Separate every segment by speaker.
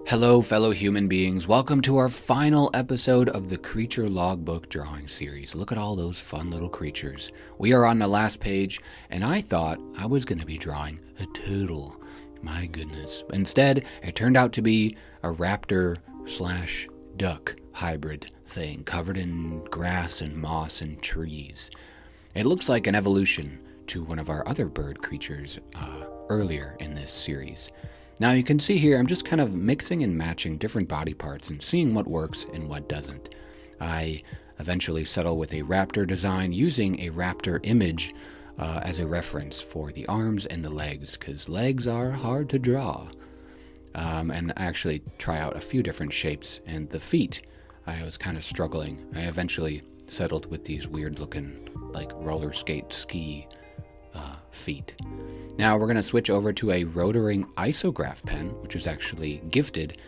Speaker 1: Hello, fellow human beings. Welcome to our final episode of the Creature Logbook drawing series. Look at all those fun little creatures. We are on the last page, and I thought I was going to be drawing a turtle. My goodness. Instead, it turned out to be a raptor slash duck hybrid thing covered in grass and moss and trees. It looks like an evolution to one of our other bird creatures earlier in this series. Now you can see here I'm just kind of mixing and matching different body parts and seeing what works and what doesn't. I eventually settle with a raptor design using a raptor image as a reference for the arms and the legs, because legs are hard to draw. And I actually try out a few different shapes, and the feet, I was kind of struggling. I eventually settled with these weird looking like roller skate ski feet. Now we're going to switch over to a Rotoring isograph pen, which was actually gifted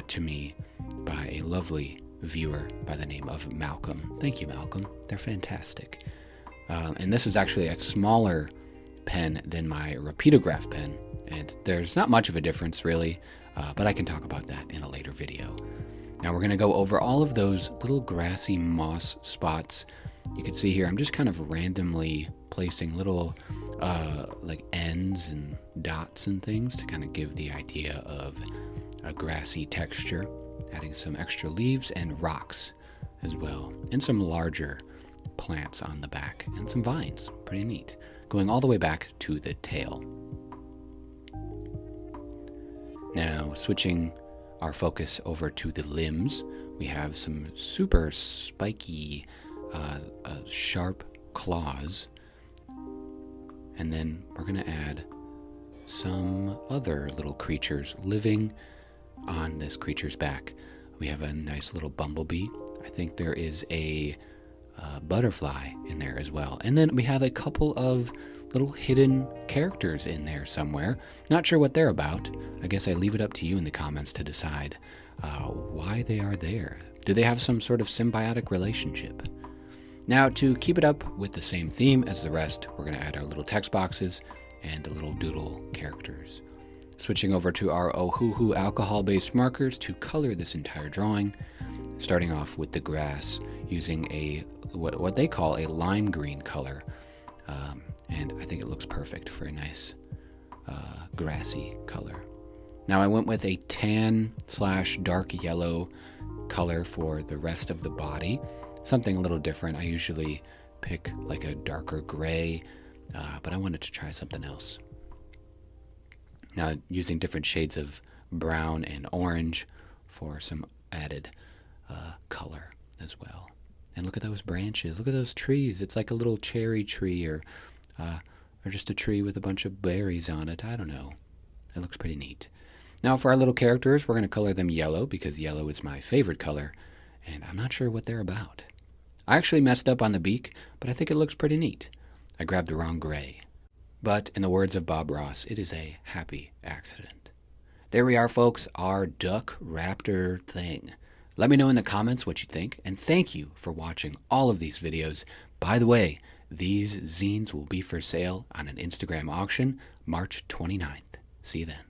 Speaker 1: to me by a lovely viewer by the name of Malcolm. Thank you, Malcolm. They're fantastic. And this is actually a smaller pen than my Rapidograph pen, and there's not much of a difference really, but I can talk about that in a later video. Now we're going to go over all of those little grassy moss spots. You can see here I'm just kind of randomly placing little like ends and dots and things to kind of give the idea of a grassy texture, adding some extra leaves and rocks as well, and some larger plants on the back and some vines. Pretty neat. Going all the way back to the tail. Now switching our focus over to the limbs, we have some super spiky sharp claws, and then we're going to add some other little creatures living on this creature's back. We have a nice little bumblebee. I think there is a butterfly in there as well, and then we have a couple of little hidden characters in there somewhere. Not sure what they're about. I guess I leave it up to you in the comments to decide why they are there. Do they have some sort of symbiotic relationship? Now, to keep it up with the same theme as the rest, we're going to add our little text boxes and the little doodle characters. Switching over to our Ohuhu alcohol-based markers to color this entire drawing, starting off with the grass using a what they call a lime green color, and I think it looks perfect for a nice grassy color. Now I went with a tan / dark yellow color for the rest of the body. Something a little different. I usually pick like a darker gray, but I wanted to try something else. Now using different shades of brown and orange for some added color as well. And look at those branches. Look at those trees. It's like a little cherry tree or just a tree with a bunch of berries on it. I don't know. It looks pretty neat. Now for our little characters, we're going to color them yellow because yellow is my favorite color, and I'm not sure what they're about. I actually messed up on the beak, but I think it looks pretty neat. I grabbed the wrong gray. But in the words of Bob Ross, it is a happy accident. There we are, folks, our duck raptor thing. Let me know in the comments what you think, and thank you for watching all of these videos. By the way, these zines will be for sale on an Instagram auction March 29th. See you then.